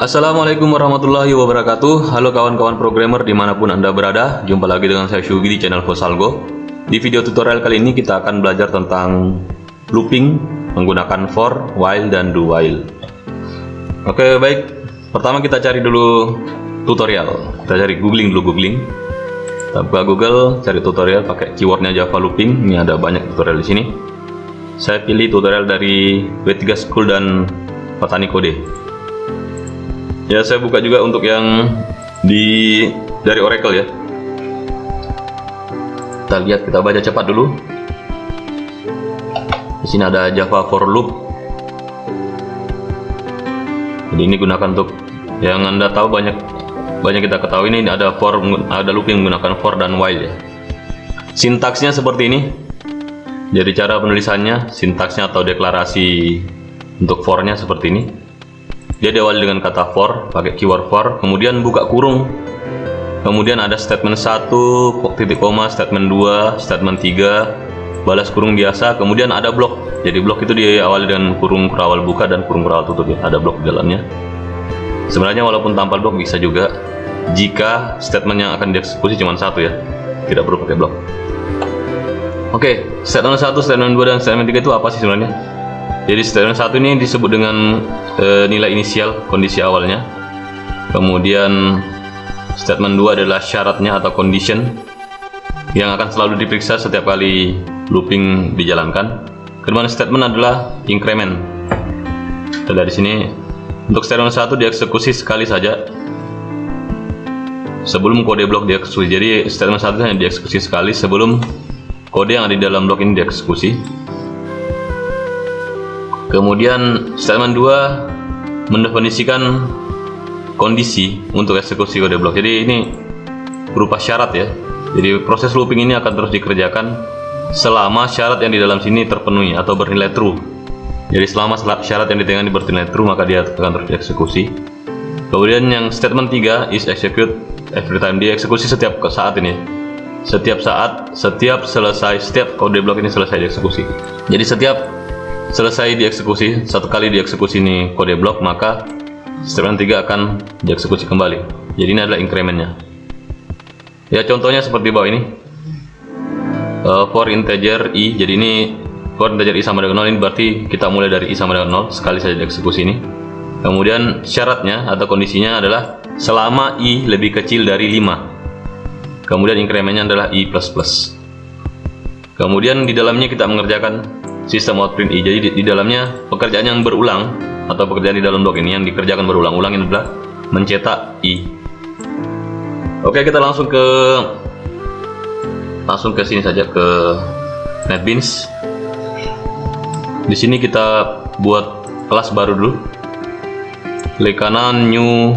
Assalamualaikum warahmatullahi wabarakatuh. Halo kawan-kawan programmer dimanapun Anda berada. Jumpa lagi dengan saya Syugi di channel Fosalgo. Di video tutorial kali ini kita akan belajar tentang looping menggunakan for, while, dan do while. Oke, baik. Pertama kita cari dulu tutorial. Kita cari googling. Kita buka Google, cari tutorial pakai keywordnya Java looping. Ini ada banyak tutorial di sini. Saya pilih tutorial dari W3 School dan Petani Kode. Ya, saya buka juga untuk yang dari Oracle ya. Kita lihat, kita baca cepat dulu. Di sini ada Java for loop. Jadi ini gunakan untuk yang Anda tahu, banyak kita ketahui ini ada looping menggunakan for dan while ya. Sintaksnya seperti ini. Jadi cara penulisannya, sintaksnya atau deklarasi untuk for-nya seperti ini. Dia diawali dengan kata for, pakai keyword for, kemudian buka kurung. Kemudian ada statement 1, titik koma, statement 2, statement 3, balas kurung biasa, kemudian ada blok. Jadi blok itu diawali dengan kurung kurawal buka dan kurung kurawal tutup ya. Ada blok di dalamnya. Sebenarnya walaupun tanpa blok bisa juga jika statement yang akan dieksekusi cuma satu ya. Tidak perlu pakai blok. Oke, statement 1, statement 2, dan statement 3 itu apa sih sebenarnya? Jadi statement 1 ini disebut dengan nilai inisial, kondisi awalnya. Kemudian statement 2 adalah syaratnya atau condition yang akan selalu diperiksa setiap kali looping dijalankan. Kemudian statement adalah increment. Dari sini untuk statement 1 dieksekusi sekali saja sebelum kode blok dieksekusi. Jadi statement 1 hanya dieksekusi sekali sebelum kode yang ada di dalam blok ini dieksekusi. Kemudian statement 2 mendefinisikan kondisi untuk eksekusi kode blok. Jadi ini berupa syarat ya. Jadi proses looping ini akan terus dikerjakan selama syarat yang di dalam sini terpenuhi atau bernilai true. Jadi selama syarat yang ditentukan bernilai true, maka dia akan terus dieksekusi. Kemudian yang statement 3 is execute every time, dieksekusi setiap saat ini. Setiap kode blok ini selesai dieksekusi. Jadi setiap selesai dieksekusi, satu kali dieksekusi ini kode blok, maka statement 3 akan dieksekusi kembali. Jadi ini adalah incrementnya. Ya, contohnya seperti bawah ini. For integer i, jadi ini for integer i sama dengan 0, ini berarti kita mulai dari i sama dengan 0, sekali saja dieksekusi ini. Kemudian syaratnya atau kondisinya adalah selama i lebih kecil dari 5. Kemudian incrementnya adalah i++. Kemudian di dalamnya kita mengerjakan sistem outprint i. Jadi di dalamnya pekerjaan yang berulang atau pekerjaan di dalam blok ini yang dikerjakan berulang-ulang ini adalah mencetak i. Oke, kita langsung ke sini saja, ke NetBeans. Di sini kita buat kelas baru dulu. Klik kanan new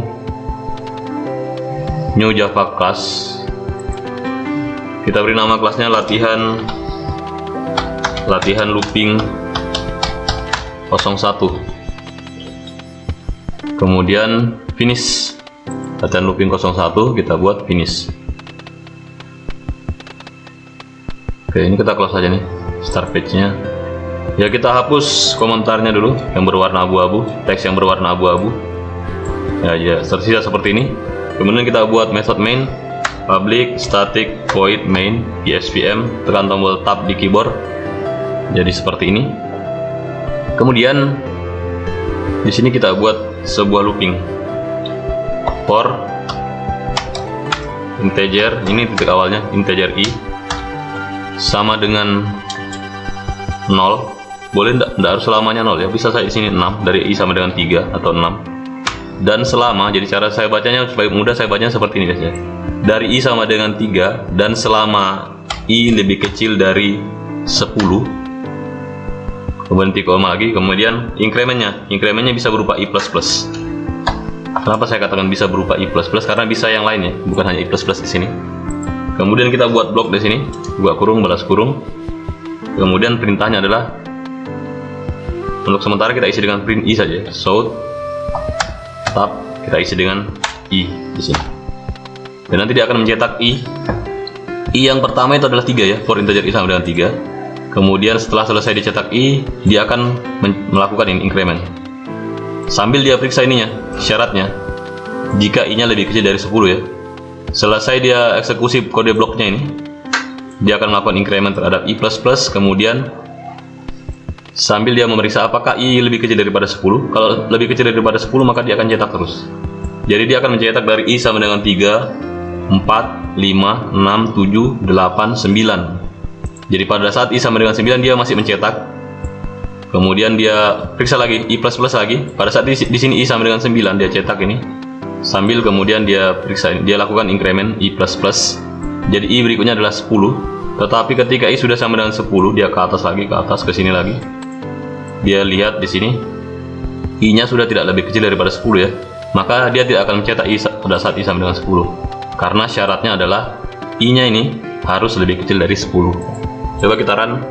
Java class. Kita beri nama kelasnya latihan looping 01. Kemudian finish. Latihan looping 01 kita buat finish. Oke, ini kita close saja nih start page-nya. Ya, kita hapus komentarnya dulu yang berwarna abu-abu, teks yang berwarna abu-abu. Ya, tersisa seperti ini. Kemudian kita buat method main public static void main PSVM, tekan tombol tab di keyboard. Jadi seperti ini. Kemudian di sini kita buat sebuah looping for integer, ini titik awalnya integer i sama dengan 0. Boleh enggak harus selamanya 0 ya. Bisa saya di sini 6, dari i sama dengan 3 atau 6. Dan selama, jadi cara saya bacanya supaya mudah, saya bacanya seperti ini guys ya. Dari i sama dengan 3 dan selama i lebih kecil dari 10. Kemudian titik koma lagi, kemudian incrementnya bisa berupa i++. Kenapa saya katakan bisa berupa i++? Karena bisa yang lainnya, bukan hanya i++ di sini. Kemudian kita buat blok di sini, buka kurung, balas kurung. Kemudian perintahnya adalah untuk sementara kita isi dengan print i saja. So tab kita isi dengan i di sini. Dan nanti dia akan mencetak i. I yang pertama itu adalah 3 ya, for integer i sama dengan 3. Kemudian setelah selesai dicetak i, dia akan melakukan ini increment. Sambil dia periksa ininya, syaratnya jika I-nya lebih kecil dari 10 ya. Selesai dia eksekusi kode bloknya ini, dia akan melakukan increment terhadap I++, kemudian sambil dia memeriksa apakah I lebih kecil daripada 10. Kalau lebih kecil daripada 10 maka dia akan cetak terus. Jadi dia akan mencetak dari I sama dengan 3, 4, 5, 6, 7, 8, 9. Jadi pada saat I sama dengan 9 dia masih mencetak. Kemudian dia periksa lagi I++ lagi. Pada saat di sini I sama dengan 9 dia cetak ini. Sambil kemudian dia periksa, dia lakukan increment I++. Jadi I berikutnya adalah 10. Tetapi ketika I sudah sama dengan 10, dia ke atas lagi, ke atas, ke sini lagi. Dia lihat di sini I-nya sudah tidak lebih kecil daripada 10 ya. Maka dia tidak akan mencetak I pada saat I sama dengan 10. Karena syaratnya adalah I-nya ini harus lebih kecil dari 10. Coba kita run.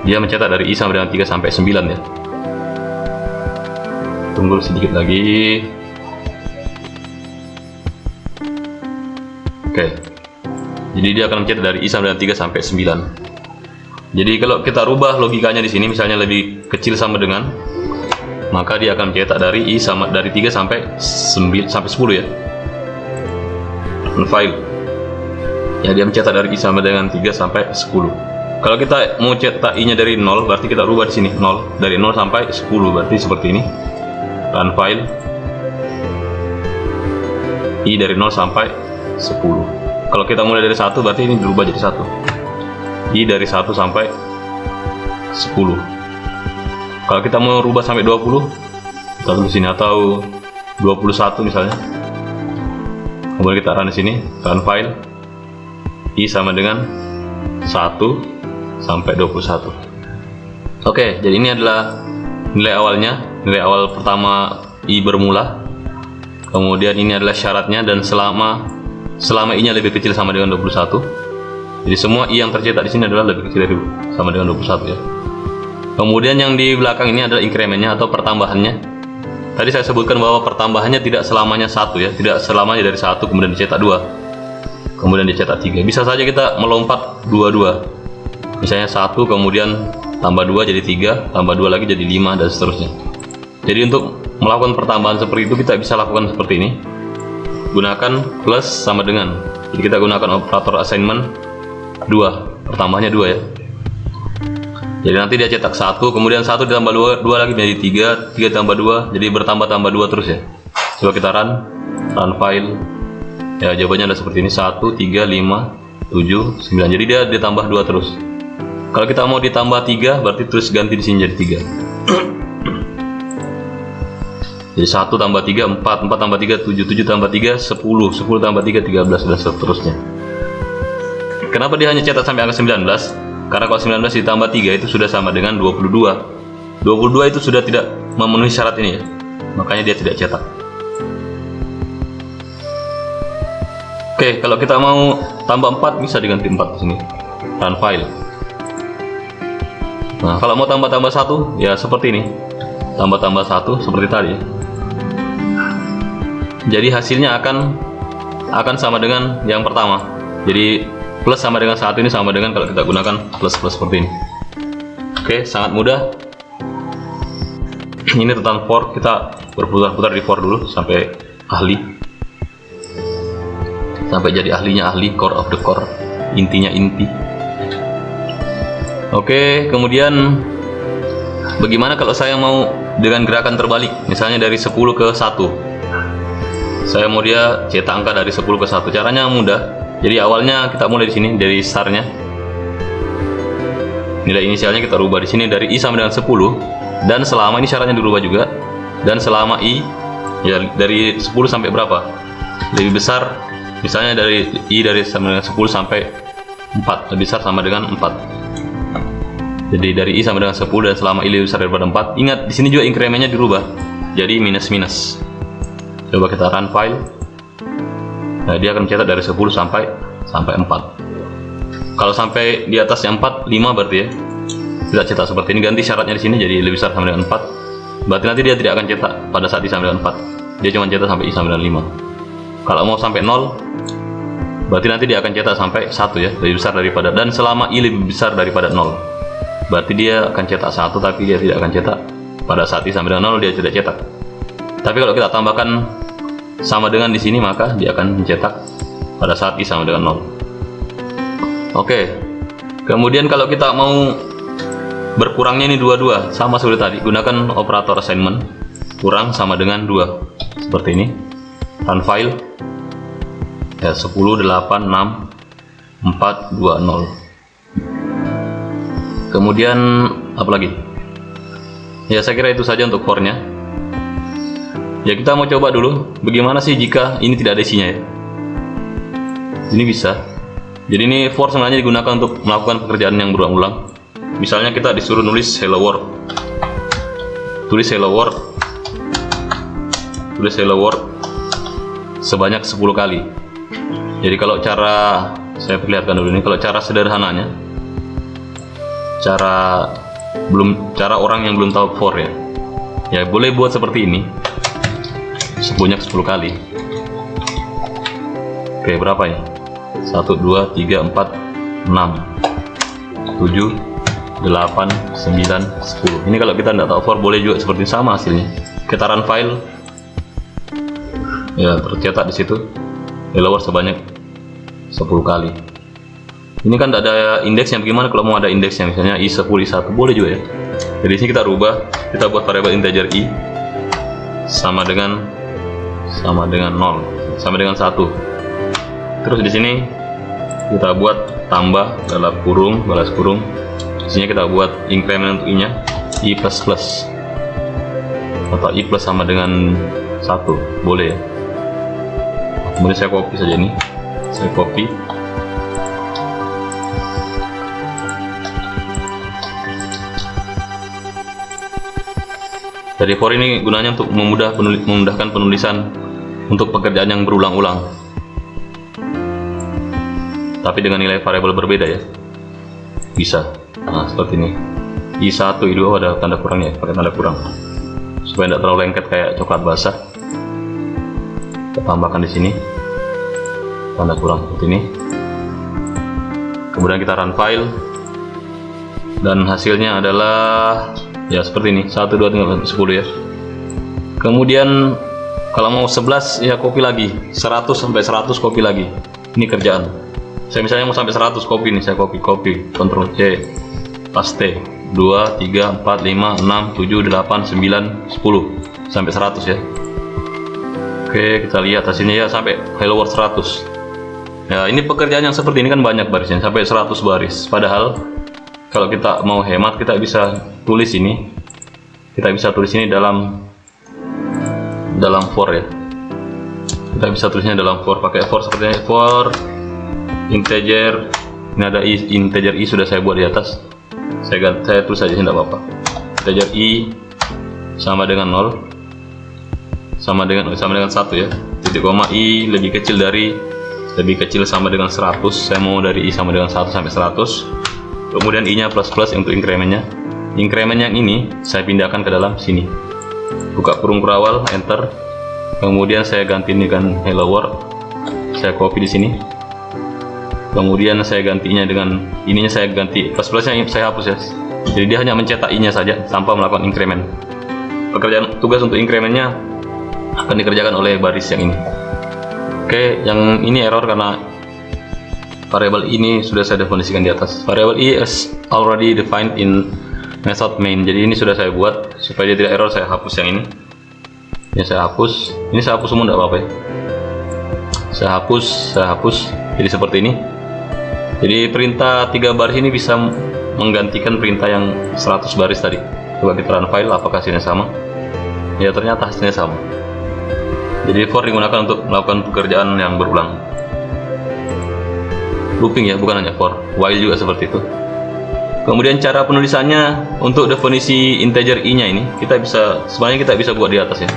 Dia mencetak dari I sama dengan 3 sampai 9 ya. Tunggu sedikit lagi. Oke. Jadi dia akan mencetak dari I sama dengan 3 sampai 9. Jadi kalau kita rubah logikanya di sini, misalnya lebih kecil sama dengan, maka dia akan mencetak dari I sama dari 3 sampai 9 sampai 10 ya. File. Ya, dia mencetak dari I sama dengan 3 sampai 10. Kalau kita mau cetak I-nya dari 0, berarti kita rubah di sini 0. Dari 0 sampai 10, berarti seperti ini. Run file. I dari 0 sampai 10. Kalau kita mulai dari 1, berarti ini berubah jadi 1. I dari 1 sampai 10. Kalau kita mau rubah sampai 20, kita tulis sini, atau 21 misalnya. Kemudian kita run di sini, run file. I sama dengan 1 sampai 21. Oke, jadi ini adalah nilai awalnya, nilai awal pertama I bermula. Kemudian ini adalah syaratnya, dan selama I-nya lebih kecil sama dengan 21. Jadi semua I yang tercetak di sini adalah lebih kecil dari sama dengan 21 ya. Kemudian yang di belakang ini adalah incrementnya atau pertambahannya. Tadi saya sebutkan bahwa pertambahannya tidak selamanya 1 ya, tidak selamanya dari 1 kemudian dicetak 2, kemudian dicetak 3. Bisa saja kita melompat 2-2. Misalnya 1 kemudian tambah 2 jadi 3, tambah 2 lagi jadi 5, dan seterusnya. Jadi untuk melakukan pertambahan seperti itu kita bisa lakukan seperti ini. Gunakan plus sama dengan. Jadi kita gunakan operator assignment 2, pertambahannya 2 ya. Jadi nanti dia cetak 1, kemudian 1 ditambah 2 lagi menjadi 3, 3 tambah 2, jadi bertambah-tambah 2 terus ya. Coba kita run file. Ya, jawabannya adalah seperti ini, 1, 3, 5, 7, 9. Jadi dia ditambah 2 terus. Kalau kita mau ditambah 3, berarti terus ganti di sini jadi 3. Jadi 1 tambah 3, 4, 4 tambah 3, 7, 7 tambah 3, 10, 10 tambah 3, 13, dan seterusnya. Kenapa dia hanya cetak sampai angka 19? Karena kalau 19 ditambah 3 itu sudah sama dengan 22. 22 itu sudah tidak memenuhi syarat ini ya. Makanya dia tidak cetak. Oke, kalau kita mau tambah 4 bisa diganti 4 di sini. Run file. Nah, kalau mau tambah-tambah 1 ya seperti ini. Tambah-tambah 1 seperti tadi ya. Jadi hasilnya akan sama dengan yang pertama. Jadi plus sama dengan 1 ini sama dengan kalau kita gunakan plus seperti ini. Oke, sangat mudah. Ini tentang for, kita berputar-putar di for dulu sampai ahli. Sampai jadi ahlinya ahli, core of the core, intinya inti. Oke, kemudian bagaimana kalau saya mau dengan gerakan terbalik, misalnya dari 10 ke 1. Saya mau dia cetak angka dari 10 ke 1. Caranya mudah. Jadi awalnya kita mulai di sini dari startnya. Nilai inisialnya kita rubah di sini dari I sama dengan 10, dan selama ini syaratnya dirubah juga. Dan selama I ya dari 10 sampai berapa? Lebih besar, misalnya dari I dari sama dengan 10 sampai 4, lebih besar sama dengan 4. Jadi dari I sama dengan 10 dan selama I lebih besar daripada 4. Ingat di sini juga incrementnya dirubah jadi minus. Coba kita run file. Nah, dia akan mencetak dari 10 sampai 4. Kalau sampai di atasnya 4, 5 berarti ya. Tidak cetak seperti ini. Ganti syaratnya di sini jadi lebih besar sama dengan 4. Berarti nanti dia tidak akan cetak pada saat I sama dengan 4. Dia cuma cetak sampai I sama dengan 5. Kalau mau sampai 0, berarti nanti dia akan cetak sampai 1 ya, lebih besar daripada, dan selama I lebih besar daripada 0. Berarti dia akan cetak 1 tapi dia tidak akan cetak pada saat i sama dengan 0 dia tidak cetak. Tapi kalau kita tambahkan sama dengan di sini, maka dia akan mencetak pada saat i sama dengan 0. Oke. Kemudian kalau kita mau berkurangnya ini 22, sama seperti tadi, gunakan operator assignment. Kurang sama dengan 2 seperti ini. Run file ya, 10 8 6 4 2 0. Kemudian apa lagi ya, saya kira itu saja untuk for-nya ya. Kita mau coba dulu bagaimana sih jika ini tidak ada isinya ya. Ini bisa, jadi ini for sebenarnya digunakan untuk melakukan pekerjaan yang berulang-ulang. Misalnya kita disuruh nulis hello world, tulis hello world sebanyak 10 kali. Jadi kalau cara, saya perlihatkan dulu ini, kalau cara sederhananya, cara orang yang belum tahu for ya boleh buat seperti ini sebanyak 10 kali. Oke, berapa ya? 1 2 3 4 6 7 8 9 10. Ini kalau kita tidak tahu for boleh juga seperti sama hasilnya. Kita run file ya, tercetak di situ hello world sebanyak 10 kali. Ini kan tidak ada indeksnya. Bagaimana kalau mau ada indeksnya, misalnya i10 i1 boleh juga ya. Jadi sini kita rubah, kita buat variabel integer i sama dengan 0 sama dengan 1. Terus di sini kita buat tambah dalam kurung, balas kurung. Di sini kita buat increment untuk i nya i++ atau i plus sama dengan 1 boleh ya. Kemudian saya copy saja ini, saya copy. Jadi for ini gunanya untuk memudahkan penulisan untuk pekerjaan yang berulang-ulang, tapi dengan nilai variabel berbeda ya. Bisa. Nah, seperti ini. I1, I2 ada tanda kurangnya, pakai tanda kurang supaya tidak terlalu lengket kayak coklat basah. Kita tambahkan di sini tanda kurang seperti ini. Kemudian kita run file dan hasilnya adalah ya seperti ini, 1 2 3 10 ya. Kemudian kalau mau 11 ya copy lagi, 100 sampai 100 copy lagi. Ini kerjaan. Saya misalnya mau sampai 100 copy nih, saya copy, Ctrl C, paste 2 3 4 5 6 7 8 9 10 sampai 100 ya. Oke, kita lihat hasilnya ya, sampai hello world 100. Ya, ini pekerjaan yang seperti ini kan banyak barisnya, sampai 100 baris. Padahal kalau kita mau hemat, kita bisa tulis ini. Kita bisa tulis ini dalam for ya. Kita bisa tulisnya dalam for, pakai for seperti ini, for integer. Ini ada integer i sudah saya buat di atas. Saya tulis saja, tidak apa-apa. Integer i sama dengan 0. Sama dengan 1 ya. Titik koma i lebih kecil sama dengan 100. Saya mau dari i sama dengan 1 sampai 100. Kemudian i nya plus untuk incrementnya. Increment yang ini saya pindahkan ke dalam sini. Buka kurung kurawal, enter. Kemudian saya ganti ini kan hello world. Saya copy di sini. Kemudian saya gantinya dengan ininya, saya ganti plus-plusnya saya hapus ya. Jadi dia hanya mencetak i nya saja tanpa melakukan increment. Tugas untuk incrementnya akan dikerjakan oleh baris yang ini. Oke, yang ini error karena variabel ini sudah saya definisikan di atas. Variabel i is already defined in method main. Jadi ini sudah saya buat supaya dia tidak error. Saya hapus yang ini. Ya, saya hapus. Ini saya hapus semua, tidak apa-apa ya. Saya hapus. Jadi seperti ini. Jadi perintah 3 baris ini bisa menggantikan perintah yang 100 baris tadi. Coba kita run file, apakah hasilnya sama? Ya, ternyata hasilnya sama. Jadi for digunakan untuk melakukan pekerjaan yang berulang. Looping ya, bukan hanya for. While juga seperti itu. Kemudian cara penulisannya untuk definisi integer i nya ini sebenarnya kita bisa buat di atas ya.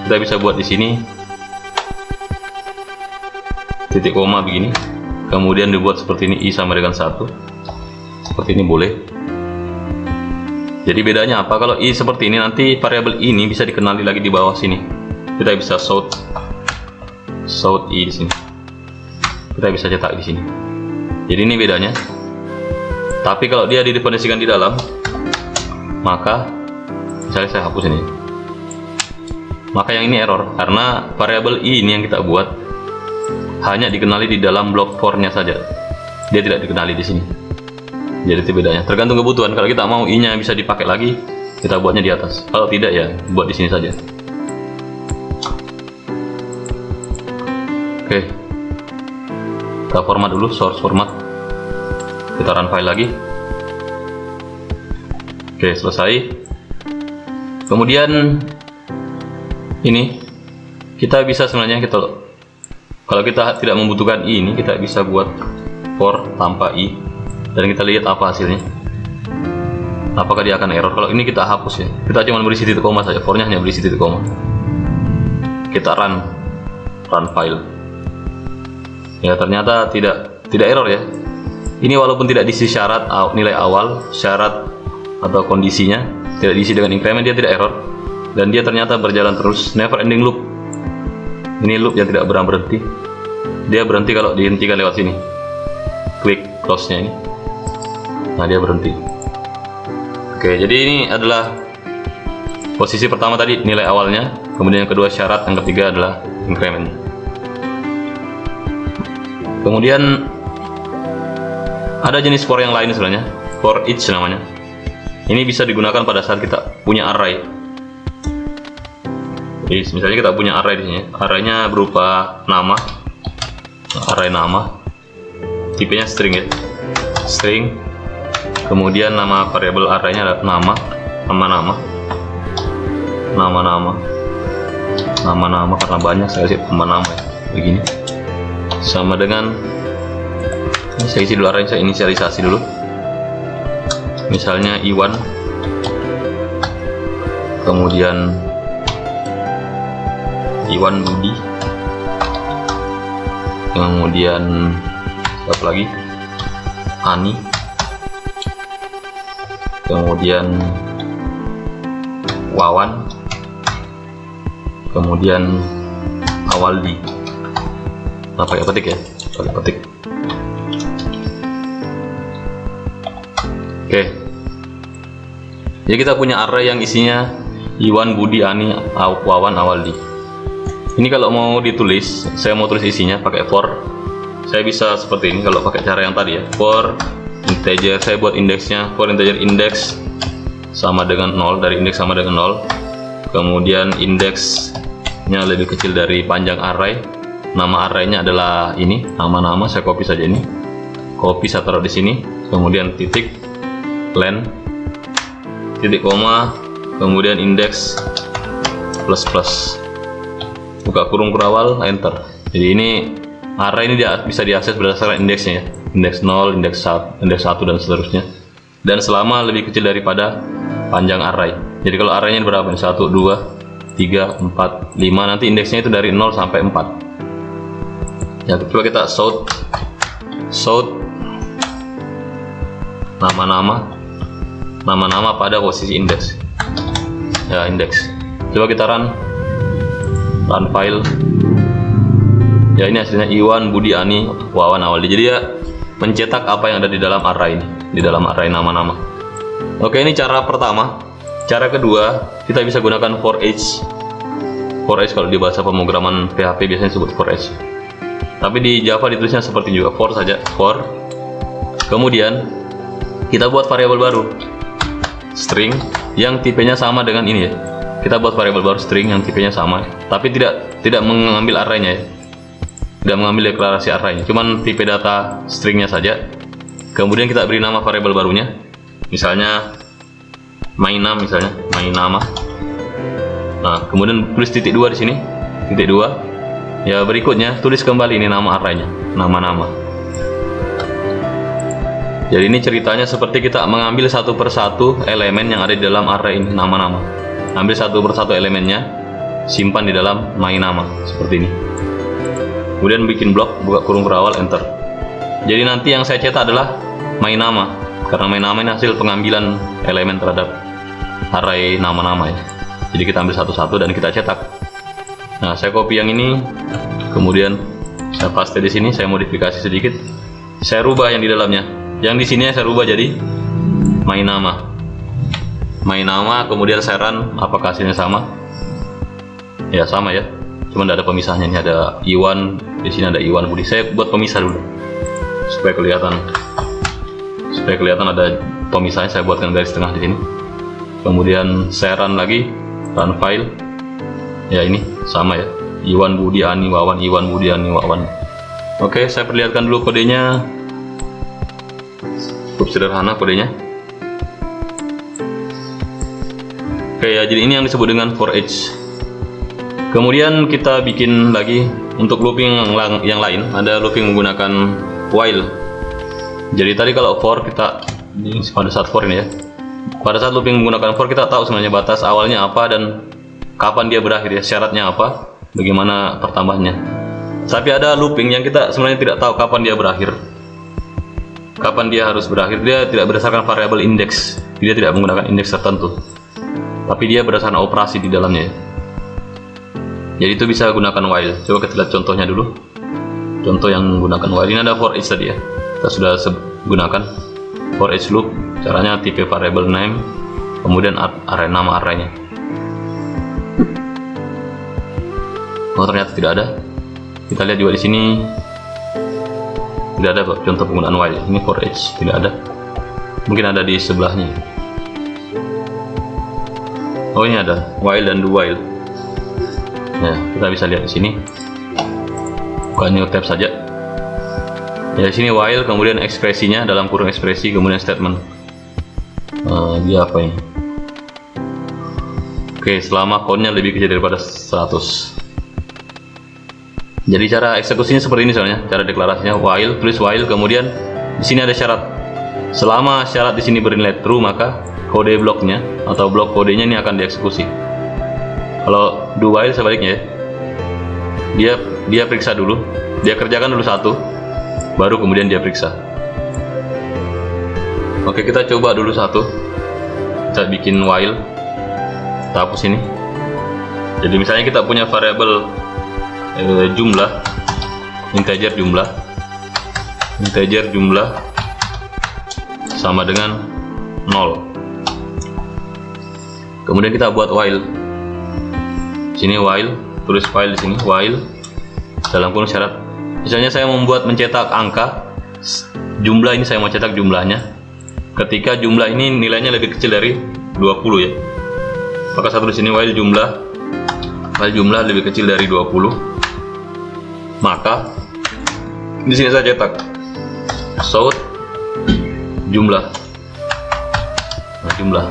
Kita bisa buat di sini titik koma begini. Kemudian dibuat seperti ini, i sama dengan 1. Seperti ini boleh. Jadi bedanya apa? Kalau i seperti ini, nanti variabel ini bisa dikenali lagi di bawah sini. Kita bisa shout i di sini. Kita bisa cetak di sini. Jadi ini bedanya. Tapi kalau dia didefinisikan di dalam, maka misalnya saya hapus ini, maka yang ini error karena variabel i ini yang kita buat hanya dikenali di dalam blok for-nya saja, dia tidak dikenali di sini. Jadi itu bedanya, tergantung kebutuhan. Kalau kita mau i-nya bisa dipakai lagi, kita buatnya di atas. Kalau tidak ya buat di sini saja. Oke, kita format dulu, source format, kita run file lagi. Oke, selesai. Kemudian ini kita bisa sebenarnya kalau kita tidak membutuhkan i ini, kita bisa buat for tanpa i dan kita lihat apa hasilnya, apakah dia akan error. Kalau ini kita hapus ya, kita cuma berisi titik koma saja, for-nya hanya berisi titik koma. Kita run file ya, ternyata tidak error ya. Ini walaupun tidak diisi syarat nilai awal, syarat atau kondisinya tidak diisi dengan increment, dia tidak error dan dia ternyata berjalan terus, never ending loop. Ini loop yang tidak pernah berhenti, dia berhenti kalau dihentikan lewat sini, klik close nya ini, nah dia berhenti. Oke, jadi ini adalah posisi pertama tadi, nilai awalnya, kemudian yang kedua syarat, yang ketiga adalah increment. Kemudian ada jenis for yang lain sebenarnya, for each namanya. Ini bisa digunakan pada saat kita punya array. Jadi misalnya kita punya array di sini, arraynya berupa nama, array nama, tipenya string ya, string. Kemudian nama variabel arraynya adalah nama karena banyak saya kasih nama ya, begini. Sama dengan saya isi dulu array, saya inisialisasi dulu. Misalnya Iwan, kemudian Iwan Budi, kemudian apa lagi, Ani, kemudian Wawan, kemudian Awaldi. Nah, pakai petik ya, pakai petik. Oke, jadi kita punya array yang isinya Iwan, Budi, Ani, Wawan, Awaldi. Ini kalau mau ditulis, saya mau tulis isinya pakai for, saya bisa seperti ini. Kalau pakai cara yang tadi ya, for integer, saya buat indeksnya, for integer index sama dengan 0, dari indeks sama dengan 0. Kemudian indeksnya lebih kecil dari panjang array. Nama arraynya adalah ini, nama-nama, saya copy saja ini. Copy, saya taruh di sini. Kemudian titik, len, titik koma, kemudian indeks plus plus. Buka kurung kurawal, enter. Jadi ini array ini bisa diakses berdasarkan indeksnya ya. Indeks 0, indeks 1 dan seterusnya. Dan selama lebih kecil daripada panjang array. Jadi kalau arraynya berapa? 1, 2, 3, 4, 5, nanti indeksnya itu dari 0 sampai 4. Ya, coba kita sort nama-nama pada posisi indeks. Ya, indeks. Coba kita run file. Ya, ini hasilnya Iwan, Budi, Ani, Wawan, Awaldi. Jadi ya mencetak apa yang ada di dalam array ini, di dalam array nama-nama. Oke, ini cara pertama. Cara kedua, kita bisa gunakan for each. For each kalau di bahasa pemrograman PHP biasanya disebut for each. Tapi di Java ditulisnya seperti juga, for saja, for. Kemudian kita buat variabel baru, string, yang tipenya sama dengan ini ya. Kita buat variabel baru string yang tipenya sama, tapi tidak mengambil arraynya ya. Tidak mengambil deklarasi arraynya, cuman tipe data stringnya saja. Kemudian kita beri nama variabel barunya, misalnya mainNam, misalnya mainNama. Nah, kemudian tulis titik 2 di sini, titik 2. Ya, berikutnya tulis kembali ini nama arraynya, nama-nama. Jadi ini ceritanya seperti kita mengambil satu persatu elemen yang ada di dalam array ini, nama-nama. Ambil satu persatu elemennya, simpan di dalam mainNama seperti ini. Kemudian bikin blok, buka kurung kurawal, enter. Jadi nanti yang saya cetak adalah mainNama, karena mainNama ini hasil pengambilan elemen terhadap array nama-nama ya. Jadi kita ambil satu-satu dan kita cetak. Nah, saya copy yang ini, kemudian saya paste di sini, saya modifikasi sedikit, saya rubah yang di dalamnya. Yang di sini saya rubah jadi mainNama. my nama, kemudian saya run, apakah hasilnya sama? Ya sama ya, cuma tidak ada pemisahnya. Ini ada Iwan, di sini ada Iwan Budi. Saya buat pemisah dulu supaya kelihatan ada pemisahnya. Saya buatkan garis tengah di sini. Kemudian saya run lagi, run file. Ya ini sama ya, Iwan Budi Ani Wawan, Iwan Budi Ani Wawan. Oke, saya perlihatkan dulu kodenya. Cukup sederhana kodenya. Oke ya, jadi ini yang disebut dengan for each. Kemudian kita bikin lagi untuk looping yang lain. Ada looping menggunakan while. Jadi tadi kalau for kita ini pada saat for ini ya. Pada saat looping menggunakan for kita tahu sebenarnya batas awalnya apa dan kapan dia berakhir ya, syaratnya apa, bagaimana pertambahannya. Tapi ada looping yang kita sebenarnya tidak tahu kapan dia berakhir. Kapan dia harus berakhir, dia tidak berdasarkan variabel indeks, dia tidak menggunakan indeks tertentu, tapi dia berdasarkan operasi di dalamnya. Jadi itu bisa gunakan while. Coba kita lihat contohnya dulu. Contoh yang menggunakan while, ini ada for each tadi ya, kita sudah gunakan for each loop. Caranya tipe variable name, kemudian array, nama arraynya. Oh ternyata tidak ada. Kita lihat juga di sini. Tidak ada contoh penggunaan while. Ini for each tidak ada. Mungkin ada di sebelahnya. Oh ini ada while dan do while. Ya kita bisa lihat di sini. Buka new tab saja. Ya di sini while, kemudian ekspresinya dalam kurung ekspresi, kemudian statement. Dia apa ini? Oke, selama countnya lebih kecil daripada 100. Jadi cara eksekusinya seperti ini soalnya, cara deklarasinya while, tulis while, kemudian di sini ada syarat. Selama syarat di sini bernilai true, maka kode bloknya atau blok kodenya ini akan dieksekusi. Kalau do while sebaliknya ya, dia periksa dulu, dia kerjakan dulu satu, baru kemudian dia periksa. Oke, kita coba dulu satu. Kita bikin while, kita hapus ini. Jadi misalnya kita punya variabel jumlah, integer jumlah sama dengan 0. Kemudian kita buat while. Sini while, tulis while di sini while dalam kurung syarat. Misalnya saya membuat mencetak angka, jumlah ini saya mau cetak jumlahnya. Ketika jumlah ini nilainya lebih kecil dari 20 ya. Maka satu di sini while jumlah lebih kecil dari 20. Maka di sini saya cetak show jumlah. Jumlah.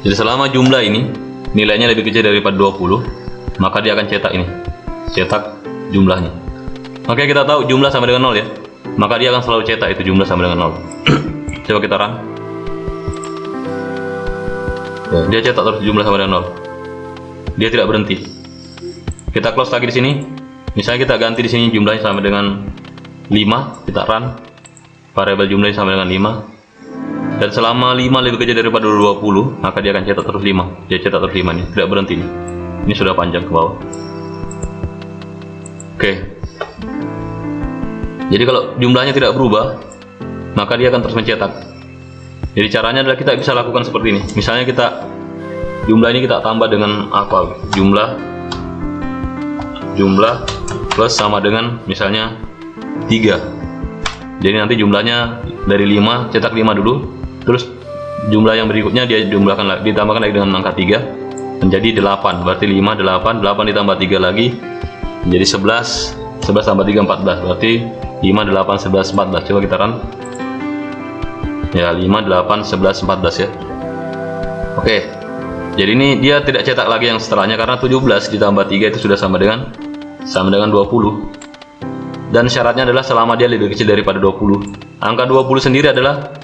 Jadi selama jumlah ini nilainya lebih kecil daripada 20, maka dia akan cetak ini. Cetak jumlahnya. Oke, kita tahu jumlah sama dengan 0 ya. Maka dia akan selalu cetak itu jumlah sama dengan 0. Coba kita run. Ya, dia cetak terus jumlah sama dengan 0. Dia tidak berhenti. Kita close lagi di sini. Misalnya kita ganti di sini jumlahnya sama dengan 5, kita run. Variabel jumlahnya sama dengan 5. Dan selama 5 lebih kecil daripada 20, maka dia akan cetak terus 5. Dia cetak terus 5 nih, tidak berhenti nih. Ini sudah panjang ke bawah. Oke. Jadi kalau jumlahnya tidak berubah, maka dia akan terus mencetak. Jadi caranya adalah kita bisa lakukan seperti ini. Misalnya jumlah ini kita tambah dengan apa? Jumlah plus sama dengan misalnya 3. Jadi nanti jumlahnya dari 5, cetak 5 dulu, terus jumlah yang berikutnya dia ditambahkan lagi dengan angka 3 menjadi 8. Berarti 5, 8 ditambah 3 lagi menjadi 11 tambah 3, 14. Berarti 5, 8, 11, 14. Coba kita run. Ya, 5, 8, 11, 14 ya. Oke. Jadi ini dia tidak cetak lagi yang setelahnya karena 17 ditambah 3 itu sudah sama dengan 20. Dan syaratnya adalah selama dia lebih kecil daripada 20. Angka 20 sendiri adalah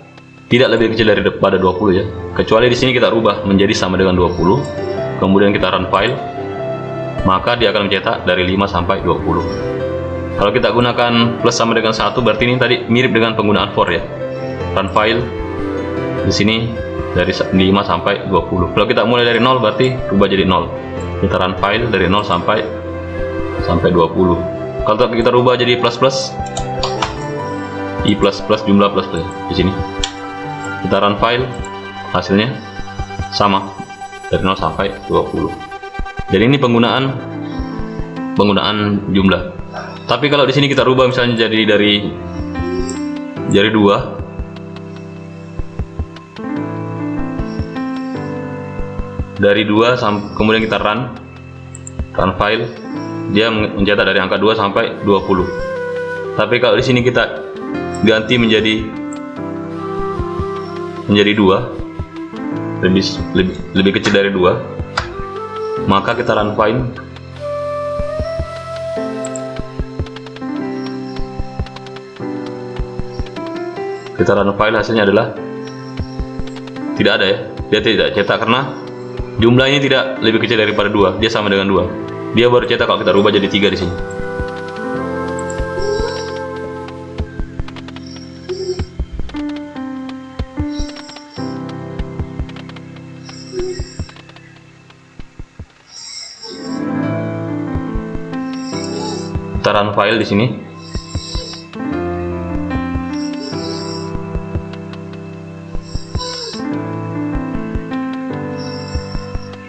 tidak lebih kecil daripada 20 ya. Kecuali di sini kita rubah menjadi sama dengan 20. Kemudian kita run file. Maka dia akan mencetak dari 5 sampai 20. Kalau kita gunakan plus sama dengan 1, berarti ini tadi mirip dengan penggunaan for ya. Run file. Di sini dari 5 sampai 20. Kalau kita mulai dari 0 berarti rubah jadi 0. Kita run file dari 0 sampai 20. Kalau kita rubah jadi plus i plus jumlah plus di sini. Kita run file, hasilnya sama dari 0 sampai 20. Jadi ini penggunaan jumlah. Tapi kalau di sini kita rubah misalnya jadi dari 2, kemudian kita run file, dia mencetak dari angka 2 sampai 20. Tapi kalau di sini kita ganti menjadi 2, lebih kecil dari 2, maka kita run file. Hasilnya adalah tidak ada ya, dia tidak cetak karena jumlahnya tidak lebih kecil daripada 2, dia sama dengan 2. Dia baru cetak kalau kita rubah jadi 3 di sini. Kita run file di sini.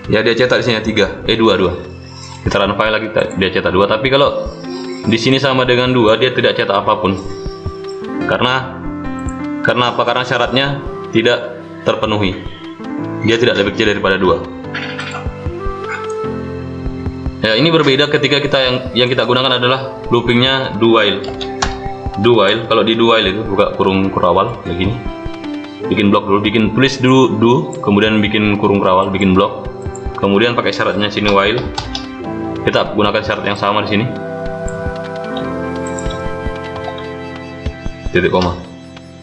Ya, dia cetak di sini 2. Kita run file lagi, dia cetak 2. Tapi kalau di sini sama dengan 2, dia tidak cetak apapun. Karena apa? Karena syaratnya tidak terpenuhi. Dia tidak lebih kecil daripada 2. Ya, ini berbeda ketika yang kita gunakan adalah loopingnya do while. Kalau di do while itu buka kurung kurawal kayak gini. Bikin blok dulu, tulis do, kemudian bikin kurung kurawal, bikin blok. Kemudian pakai syaratnya sini while. Kita gunakan syarat yang sama di sini. Titik koma.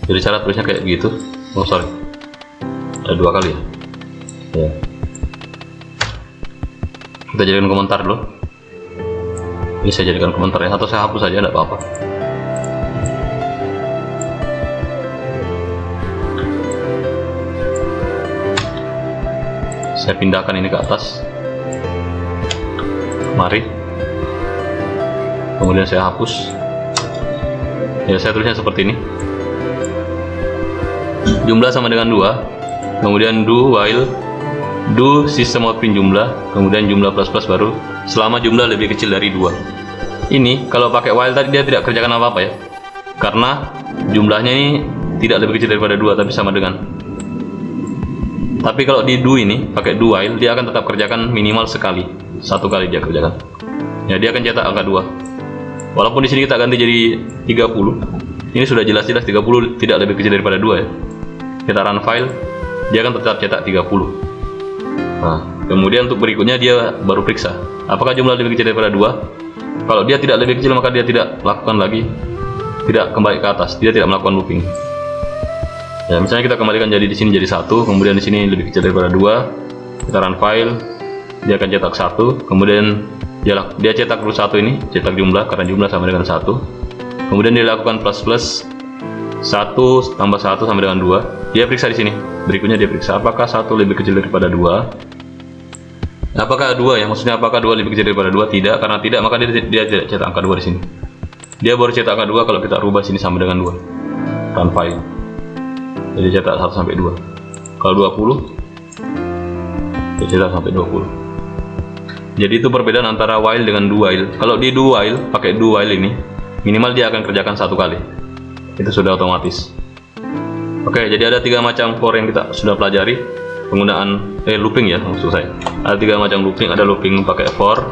Jadi cara tulisnya kayak gitu. Oh sorry, ada 2 kali ya. Ya. Kita jadikan komentar dulu. Ini saya jadikan komentar ya, atau saya hapus saja, tidak apa-apa. Saya pindahkan ini ke atas. Mari. Kemudian saya hapus. Ya, saya tulisnya seperti ini. Jumlah sama dengan 2. Kemudian do while, do sistem out print jumlah, kemudian jumlah plus baru selama jumlah lebih kecil dari 2. Ini kalau pakai while tadi dia tidak kerjakan apa-apa ya. Karena jumlahnya ini tidak lebih kecil daripada 2 tapi sama dengan. Tapi kalau di do ini pakai do while, dia akan tetap kerjakan minimal sekali. 1 kali dia kerjakan. Ya, dia akan cetak angka 2. Walaupun di sini kita ganti jadi 30. Ini sudah jelas-jelas 30 tidak lebih kecil daripada 2 ya. Kita run file, dia akan tetap cetak 30. Nah, kemudian untuk berikutnya dia baru periksa apakah jumlah lebih kecil daripada 2. Kalau dia tidak lebih kecil maka dia tidak lakukan lagi, tidak kembali ke atas, dia tidak melakukan looping. Ya, misalnya kita kembalikan jadi di sini jadi 1, kemudian di sini lebih kecil daripada 2. Kita run file, dia akan cetak 1, kemudian dia cetak dulu 1 ini, cetak jumlah karena jumlah sama dengan 1. Kemudian dia lakukan plus 1 tambah 1 sama dengan 2. Dia periksa di sini. Berikutnya dia periksa apakah 1 lebih kecil daripada 2. Apakah 2 ya? Maksudnya apakah 2 lebih kecil daripada 2? Tidak, karena tidak maka dia tidak cetak angka 2 di sini. Dia baru cetak angka 2 kalau kita rubah sini sama dengan 2. Run file. Jadi cetak 1 sampai 2. Kalau 20 dia cetak sampai 20. Jadi itu perbedaan antara while dengan do while. Kalau di do while pakai do while ini minimal dia akan kerjakan 1 kali. Itu sudah otomatis. Oke, jadi ada 3 macam for yang kita sudah pelajari. Penggunaan looping ya maksud saya. Ada 3 macam looping. Ada looping pakai for,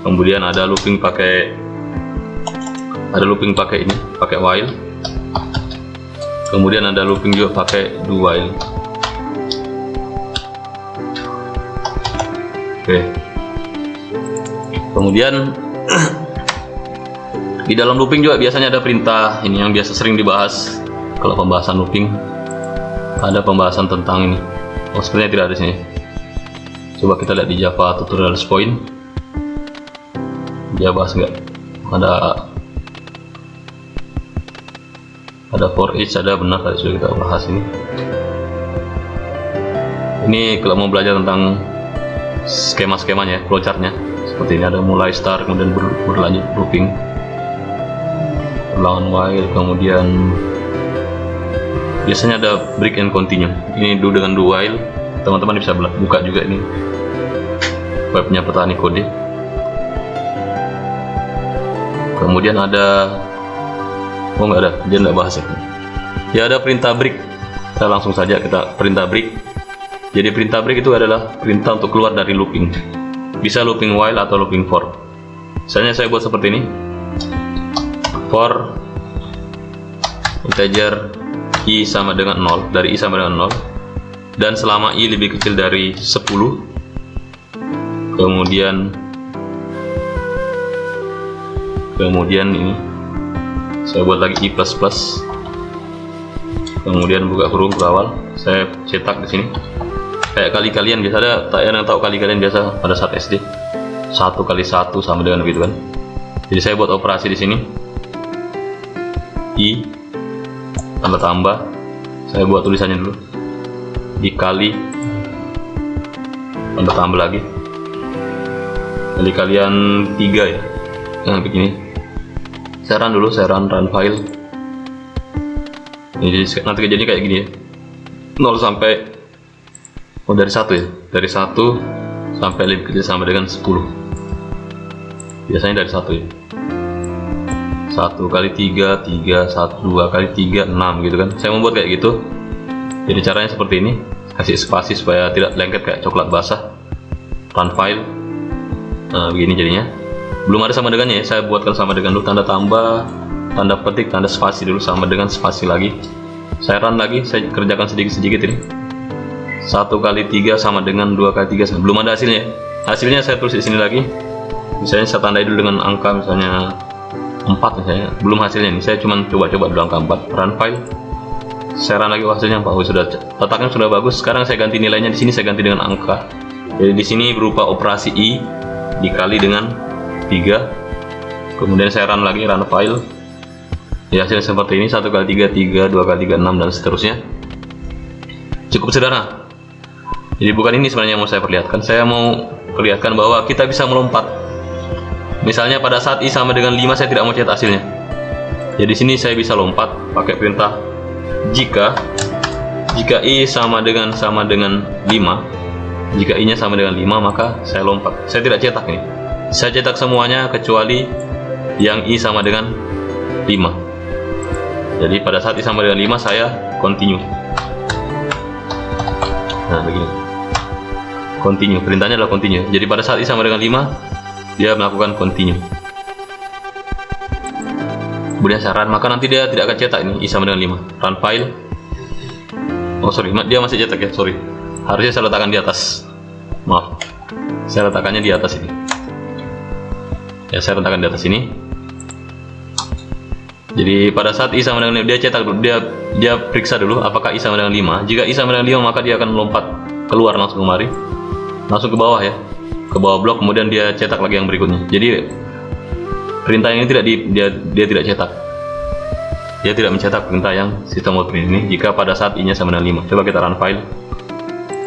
kemudian ada looping pakai ini, pakai while. Kemudian ada looping juga pakai do while. Oke. Kemudian di dalam looping juga biasanya ada perintah ini yang biasa sering dibahas. Kalau pembahasan looping ada pembahasan tentang ini. Oh, sebenarnya tidak ada di sini. Coba kita lihat di Java Tutorials Point. Dia bahas nggak? Ada for each, ada benar tadi sudah kita bahas ini. Ini kalau mau belajar tentang skema-skemanya, flowchart-nya seperti ini, ada mulai start, kemudian berlanjut looping, ulangan while, kemudian biasanya ada break and continue. Ini do dengan do while, teman-teman bisa buka juga ini webnya Petani Kode. Kemudian ada, oh nggak ada, dia nggak bahas ya. Ya ada perintah break. Kita langsung saja kita perintah break. Jadi perintah break itu adalah perintah untuk keluar dari looping. Bisa looping while atau looping for. Misalnya saya buat seperti ini. For integer i sama dengan 0, dari i sama dengan 0, dan selama i lebih kecil dari 10, kemudian ini saya buat lagi i++, kemudian buka kurung berawal, saya cetak di sini kayak kali-kalian biasa. Ada tak yang tahu kali-kalian biasa pada saat SD, 1 kali 1 sama dengan begitu kan. Jadi saya buat operasi di sini i tanda tambah, saya buat tulisannya dulu, dikali tanda tambah lagi kali kalian 3 ya, nah begini. Saya run dulu, saya run file. Jadi nanti kejadiannya kayak gini ya, 0 sampai dari 1 ya, dari 1 sampai lebih kecil sama dengan 10, biasanya dari 1 ya, 1 kali 3, 3, 1, 2 kali 3, 6 gitu kan. Saya membuat kayak gitu. Jadi caranya seperti ini, kasih spasi supaya tidak lengket kayak coklat basah. Run file. Nah begini jadinya. Belum ada sama dengannya ya, saya buatkan sama dengan dulu, tanda tambah, tanda petik, tanda spasi dulu, sama dengan spasi lagi. Saya run lagi, saya kerjakan sedikit-sedikit ini. 1 kali 3 sama dengan 2 kali 3, belum ada hasilnya. Hasilnya saya tulis di sini lagi. Misalnya saya tandai dulu dengan angka misalnya 4 misalnya, belum hasilnya nih, saya cuma coba-coba dulu angka 4. Run file, saya run lagi, hasilnya 4. Oh, sudah, letaknya sudah bagus. Sekarang saya ganti nilainya di sini, saya ganti dengan angka. Jadi di sini berupa operasi i dikali dengan 3. Kemudian saya run lagi, run file. Ya hasilnya seperti ini, 1 kali 3, 3, 2 kali 3, 6 dan seterusnya. Cukup sederhana. Jadi bukan ini sebenarnya yang mau saya perlihatkan. Saya mau perlihatkan bahwa kita bisa melompat. Misalnya pada saat i sama dengan 5, saya tidak mau cetak hasilnya. Jadi sini saya bisa lompat pakai perintah jika i sama dengan 5, jika i nya sama dengan 5, maka saya lompat. Saya tidak cetak nih. Saya cetak semuanya kecuali yang i sama dengan 5. Jadi pada saat i sama dengan 5 saya continue. Nah begini. Continue, perintahnya adalah continue. Jadi pada saat i sama dengan 5, dia melakukan continue. Kemudian saya run, maka nanti dia tidak akan cetak ini i sama dengan 5. Run file. Oh sorry, dia masih cetak ya, sorry. Harusnya saya letakkan di atas. Maaf, saya letakkannya di atas ini. Ya, saya letakkan di atas ini. Jadi pada saat i sama dengan 5, dia cetak dulu, dia periksa dulu apakah i sama dengan 5. Jika i sama dengan 5, maka dia akan melompat keluar langsung kemari, langsung ke bawah ya, ke bawah blok, kemudian dia cetak lagi yang berikutnya. Jadi perintah ini dia tidak cetak. Dia tidak mencetak perintah yang sistem out print ini jika pada saat i-nya sama dengan 5. Coba kita run file.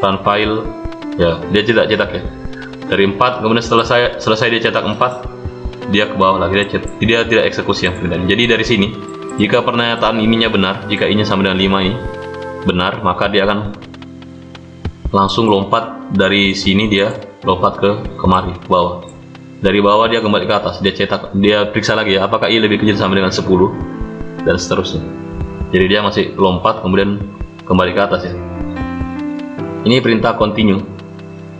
Run file. Ya, dia tidak cetak ya. Dari 4, kemudian selesai dia cetak 4, dia ke bawah lagi, dia tidak eksekusi yang perintah ini. Jadi dari sini, jika pernyataan ininya benar, jika i-nya sama dengan 5 ini benar, maka dia akan langsung lompat dari sini, dia lompat ke kemari ke bawah. Dari bawah dia kembali ke atas, dia cetak, dia periksa lagi ya apakah i lebih kecil sama dengan 10 dan seterusnya. Jadi dia masih lompat kemudian kembali ke atas ya. Ini perintah continue.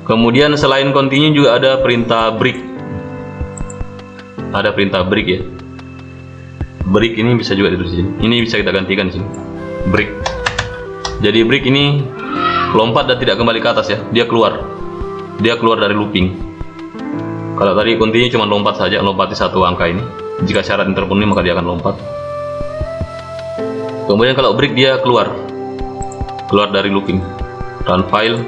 Kemudian selain continue juga ada perintah break. Ada perintah break ya. Break ini bisa juga ditulis di sini. Ini bisa kita gantikan di sini. Break. Jadi break ini lompat dan tidak kembali ke atas ya, dia keluar dari looping. Kalau tadi continue cuma lompat saja, lompati satu angka ini, jika syarat ini terpenuhi maka dia akan lompat. Kemudian kalau break dia keluar dari looping. Run file,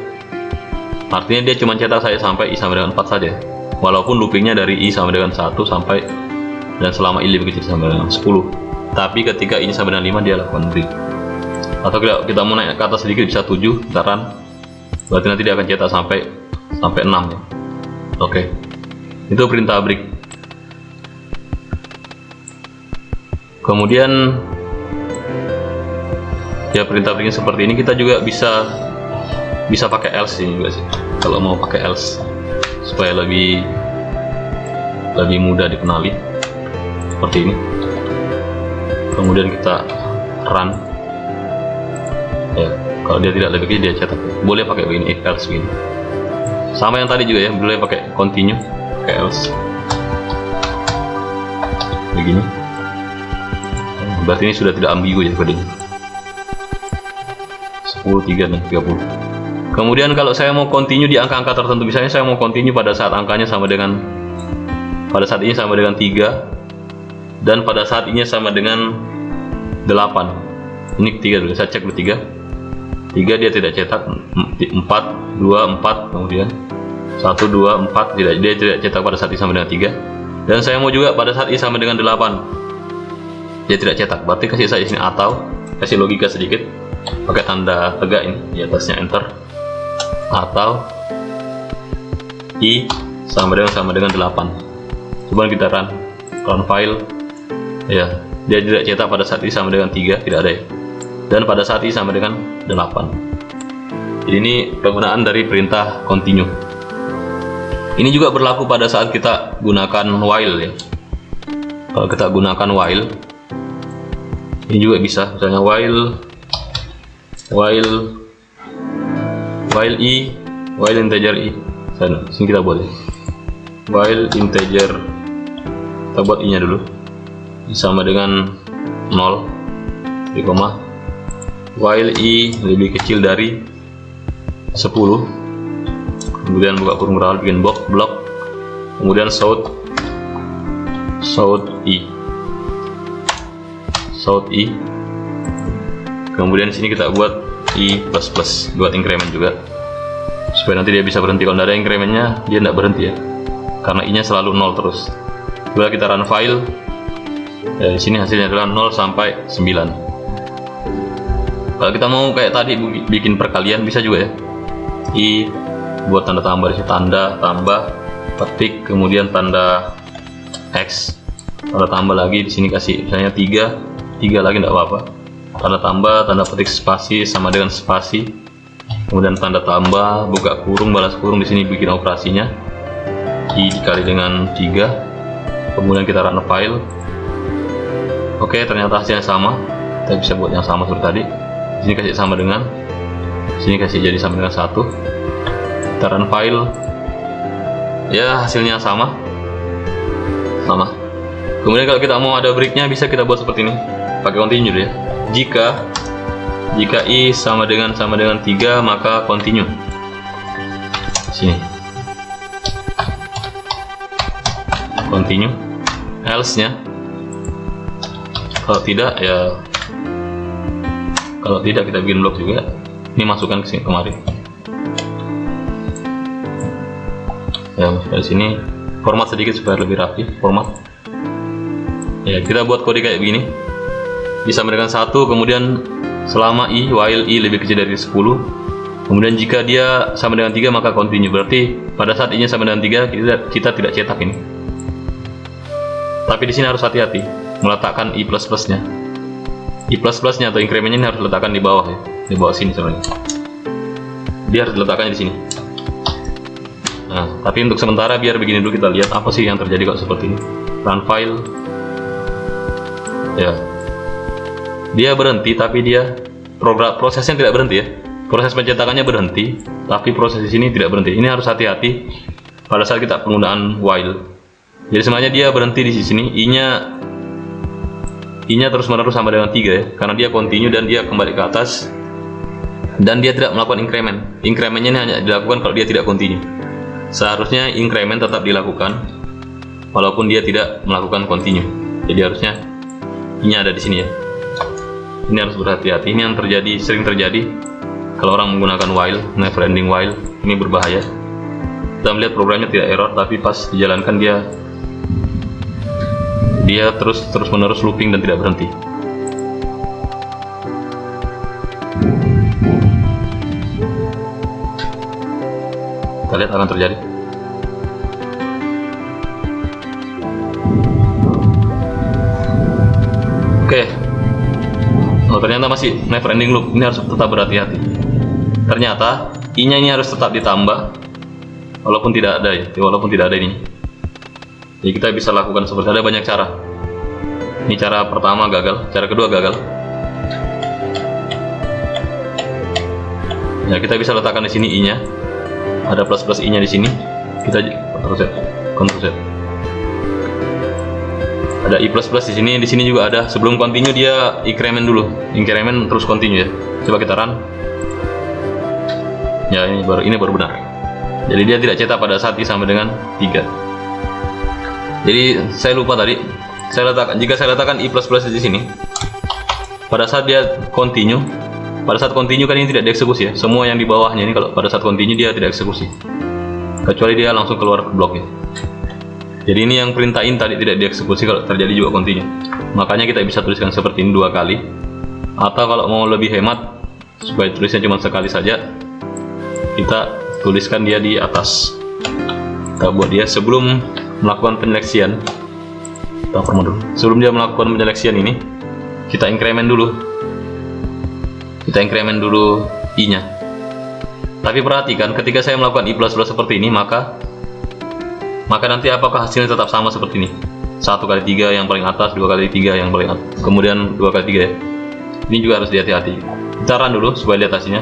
artinya dia cuma cetak saya sampai i sama dengan 4 saja, walaupun loopingnya dari i sama dengan 1 sampai dan selama i lebih kecil sama dengan 10. Tapi ketika i sama dengan 5 dia lakukan break. Atau kita mau naik ke atas sedikit bisa 7, kita run, berarti nanti dia akan cetak sampai 6 ya. Oke, itu perintah break. Kemudian ya perintah breaknya seperti ini. Kita juga bisa bisa pakai else ini juga sih, kalau mau pakai else supaya lebih mudah dikenali seperti ini. Kemudian kita run ya, kalau dia tidak lebih dia cetak, boleh pakai begini, if else begini, sama yang tadi juga ya, boleh pakai continue, pakai else begini. Berarti ini sudah tidak ambigu ya kodenya. 10, 3, dan 30. Kemudian kalau saya mau continue di angka-angka tertentu, misalnya saya mau continue pada saat angkanya sama dengan, pada saat ini sama dengan 3, dan pada saat ini sama dengan 8. Ini 3 dulu, saya cek dulu 3 dia tidak cetak, 4, 2, 4, kemudian 1, 2, 4, dia tidak cetak pada saat ini sama dengan 3. Dan saya mau juga pada saat ini sama dengan 8, dia tidak cetak. Berarti kasih saya di sini atau, kasih logika sedikit, pakai tanda tegak ini di atasnya, enter, atau i sama dengan 8. Coba kita run file ya, dia tidak cetak pada saat ini sama dengan 3, tidak ada ya, dan pada saat ini sama dengan 8. Jadi ini penggunaan dari perintah continue. Ini juga berlaku pada saat kita gunakan while ya. Kalau kita gunakan while, ini juga bisa, misalnya while integer i. Sini kita buat ya, while integer, kita buat i nya dulu sama dengan 0, di koma, while i lebih kecil dari 10, kemudian buka kurung berawal, bikin blok, kemudian shout i, kemudian sini kita buat i++, buat increment juga supaya nanti dia bisa berhenti. Kalau tidak ada incrementnya dia tidak berhenti ya, karena i nya selalu 0 terus. Coba kita run file ya, di sini hasilnya adalah 0 sampai 9. Kalau kita mau kayak tadi bikin perkalian bisa juga ya, i buat tanda tambah di sini, tanda tambah petik, kemudian tanda x, tanda tambah lagi di sini kasih misalnya 3 lagi tidak apa-apa, tanda tambah, tanda petik spasi sama dengan spasi, kemudian tanda tambah, buka kurung, balas kurung, di sini bikin operasinya i dikali dengan 3, kemudian kita run file. Oke, ternyata hasilnya sama. Kita bisa buat yang sama seperti tadi. Di sini kasih sama dengan, sini kasih jadi sama dengan 1. Kita run file ya, hasilnya sama. Kemudian kalau kita mau ada breaknya, bisa kita buat seperti ini, pakai continue dulu ya. Jika i sama dengan 3, maka continue. Sini continue, else nya kalau tidak ya, kalau tidak kita bikin blok juga. Ini masukkan ke sini kemari ya, masukkan di sini, format sedikit supaya lebih rapi format ya. Kita buat kode kayak begini, bisa dengan 1, kemudian selama i, while i lebih kecil dari 10, kemudian jika dia sama dengan 3 maka continue. Berarti pada saat i nya sama dengan 3 kita tidak cetak ini. Tapi di sini harus hati-hati meletakkan i++ nya. I++ nya atau incrementnya ini harus diletakkan di bawah ya, di bawah sini sebenarnya. Dia harus diletakkannya di sini. Nah, tapi untuk sementara biar begini dulu, kita lihat apa sih yang terjadi kalau seperti ini. Run file ya, dia berhenti tapi dia prosesnya tidak berhenti ya, proses pencetakannya berhenti tapi proses di sini tidak berhenti. Ini harus hati-hati pada saat kita penggunaan while. Jadi sebenarnya dia berhenti di sini, i nya terus menerus sama dengan 3 ya, karena dia continue dan dia kembali ke atas dan dia tidak melakukan increment. Incrementnya ini hanya dilakukan kalau dia tidak continue. Seharusnya increment tetap dilakukan walaupun dia tidak melakukan continue. Jadi harusnya i nya ada di sini ya. Ini harus berhati-hati. Ini yang sering terjadi kalau orang menggunakan while, never ending while. Ini berbahaya. Kita melihat programnya tidak error, tapi pas dijalankan dia terus menerus looping dan tidak berhenti. Kita lihat akan terjadi. Oke. Oh, ternyata masih never ending loop. Ini harus tetap berhati-hati. Ternyata I-nya ini harus tetap ditambah walaupun tidak ada ya, walaupun tidak ada ini. Jadi kita bisa lakukan seperti ada banyak cara. Ini cara pertama gagal, cara kedua gagal. Ya, kita bisa letakkan di sini I-nya. Ada plus I-nya di sini. Kita Ctrl Z. Ada I++ di sini. Di sini juga ada. Sebelum continue dia increment dulu. Increment terus continue ya. Coba kita run. Ya, ini baru benar. Jadi dia tidak cetak pada saat I sama dengan 3. Jadi saya lupa tadi. Jika saya letakkan I++ di sini, pada saat dia continue, kan ini tidak dieksekusi ya. Semua yang di bawahnya ini kalau pada saat continue dia tidak eksekusi. Kecuali dia langsung keluar ke bloknya. Jadi ini yang perintah in tadi tidak dieksekusi kalau terjadi juga continue. Makanya kita bisa tuliskan seperti ini 2 kali. Atau kalau mau lebih hemat supaya tulisnya cuma sekali saja, kita tuliskan dia di atas. Kita buat dia sebelum melakukan penyeleksian. Kita format dulu. Sebelum dia melakukan penyeleksian ini, kita increment dulu. Kita increment dulu I-nya. Tapi perhatikan ketika saya melakukan I++ seperti ini, maka nanti apakah hasilnya tetap sama seperti ini? 1 kali 3 yang paling atas, 2 kali 3 yang paling atas, kemudian 2 kali 3 ya. Ini juga harus hati-hati. Kita run dulu supaya lihat hasilnya.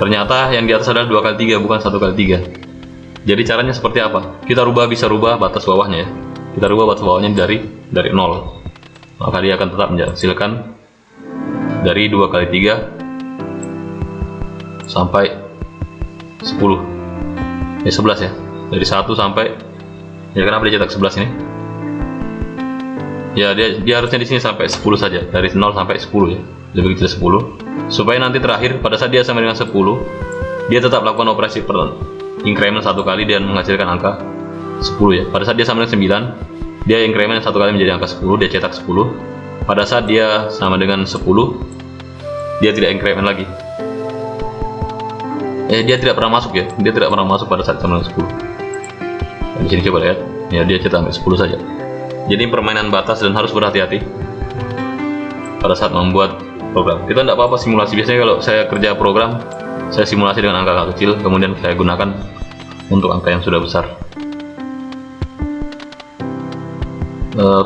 Ternyata yang di atas adalah 2 kali 3 bukan 1 kali 3. Jadi caranya seperti apa? Kita bisa rubah batas bawahnya ya. Kita rubah batas bawahnya dari 0. Maka dia akan tetap menghasilkan dari 2 kali 3 sampai 10. 11 ya. Dari 1 sampai ya, kenapa dia cetak 11 ini? Ya, dia harusnya di sini sampai 10 saja, dari 0 sampai 10 ya. Lebih kecil 10 supaya nanti terakhir pada saat dia sama dengan 10, dia tetap lakukan operasi increment 1 kali dan menghasilkan angka 10 ya. Pada saat dia sama dengan 9, dia increment 1 kali menjadi angka 10, dia cetak 10. Pada saat dia sama dengan 10, dia tidak increment lagi. Dia tidak pernah masuk ya. Dia tidak pernah masuk pada saat sama dengan 10. Nah, di sini coba lihat. Ya, dia cetak sampai 10 saja. Jadi permainan batas dan harus berhati-hati pada saat membuat program. Kita tidak apa-apa simulasi. Biasanya kalau saya kerja program, saya simulasi dengan angka kecil, kemudian saya gunakan untuk angka yang sudah besar.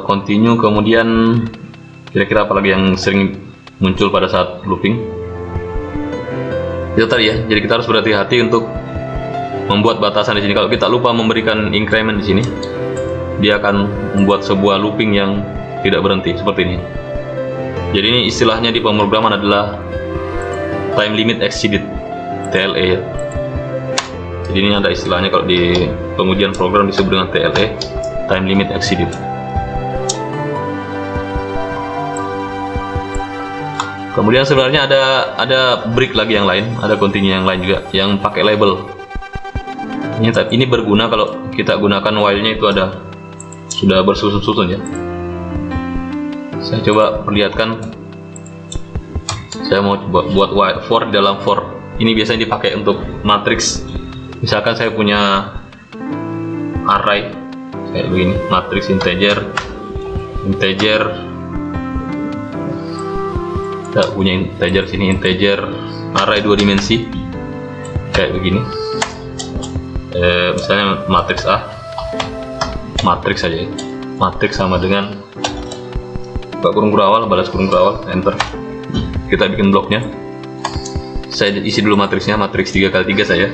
Continue, kemudian kira-kira apa lagi yang sering muncul pada saat looping? Itu tadi ya. Jadi kita harus berhati-hati untuk membuat batasan di sini. Kalau kita lupa memberikan increment di sini, dia akan membuat sebuah looping yang tidak berhenti seperti ini. Jadi ini istilahnya di pemrograman adalah time limit exceeded, TLE ya. Jadi ini ada istilahnya kalau di pengujian program disebut dengan TLE, time limit exceeded. Kemudian sebenarnya ada break lagi yang lain, ada continue yang lain juga yang pakai label. Ini berguna kalau kita gunakan while-nya itu sudah bersusun-susun ya. Saya coba perlihatkan. Saya mau coba buat while for dalam for. Ini biasanya dipakai untuk matriks. Misalkan saya punya array kayak begini, matriks integer. Kita punya integer sini, integer array 2 dimensi kayak begini. Misalnya matriks A, matriks saja ya. Matriks sama dengan buka kurung berawal, balas kurung berawal, enter. Kita bikin bloknya. Saya isi dulu matriksnya, matriks 3 kali 3 saya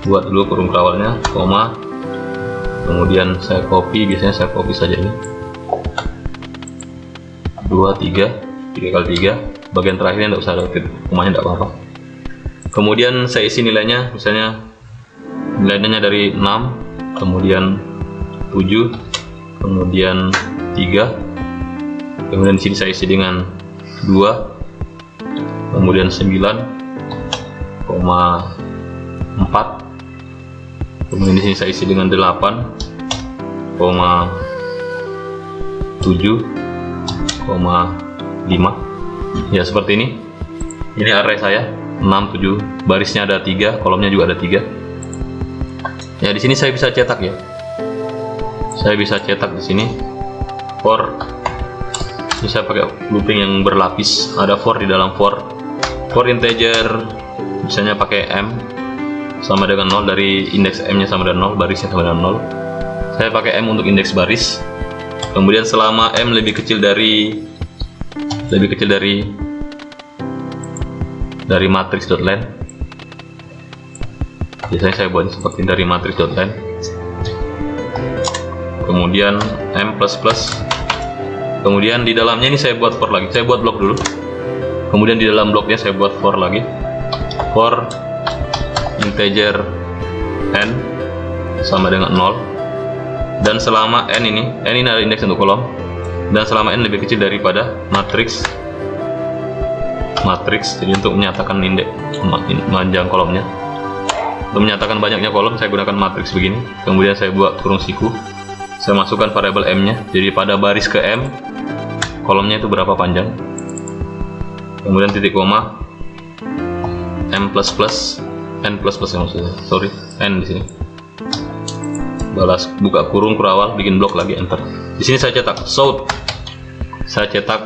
buat dulu kurung berawalnya, koma, kemudian saya copy, biasanya saya copy saja ini 2, 3 kali 3, bagian terakhirnya tidak usah ada komanya, tidak apa-apa. Kemudian saya isi nilainya, misalnya nilainya dari 6, kemudian 7, kemudian 3, kemudian di sini saya isi dengan 2, kemudian 9,4, kemudian di sini saya isi dengan 8,7,5. Ya seperti ini. Ini array saya 6, 7, barisnya ada 3, kolomnya juga ada 3. Ya di sini saya bisa cetak ya. Saya bisa cetak di sini for. Ini saya pakai looping yang berlapis. Ada for di dalam for integer misalnya pakai M sama dengan 0, dari indeks M nya sama dengan 0, barisnya sama dengan 0. Saya pakai M untuk indeks baris. Kemudian selama M lebih kecil dari matrix.len, biasanya saya buat seperti dari matrix.len. Kemudian M++. Kemudian di dalamnya ini saya buat for lagi. Saya buat blok dulu. Kemudian di dalam bloknya saya buat for lagi. For integer n sama dengan 0. Dan selama n ini adalah indeks untuk kolom. Dan selama n lebih kecil daripada matriks. Jadi untuk menyatakan indeks panjang kolomnya. Untuk menyatakan banyaknya kolom saya gunakan matriks begini. Kemudian saya buat kurung siku. Saya masukkan variabel m-nya. Jadi pada baris ke m, kolomnya itu berapa panjang. Kemudian titik koma, n++, ya maksudnya. Sorry, n di sini. Balas, buka kurung kurawal, bikin blok lagi, enter. Di sini saya cetak sort. Saya cetak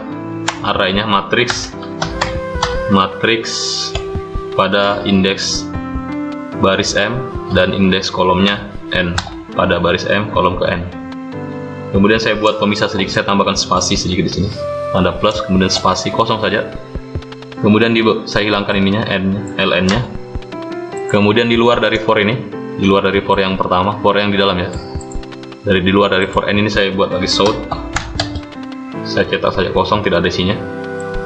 arraynya matriks pada indeks baris m dan indeks kolomnya n pada baris m kolom ke n. Kemudian saya buat pemisah sedikit, saya tambahkan spasi sedikit di sini, tanda plus, kemudian spasi kosong saja. Kemudian saya hilangkan ininya, ln-nya. Kemudian di luar dari for ini, di luar dari for yang pertama, for yang di dalam ya. Di luar dari for n ini saya buat lagi sort. Saya cetak saja kosong, tidak ada isinya,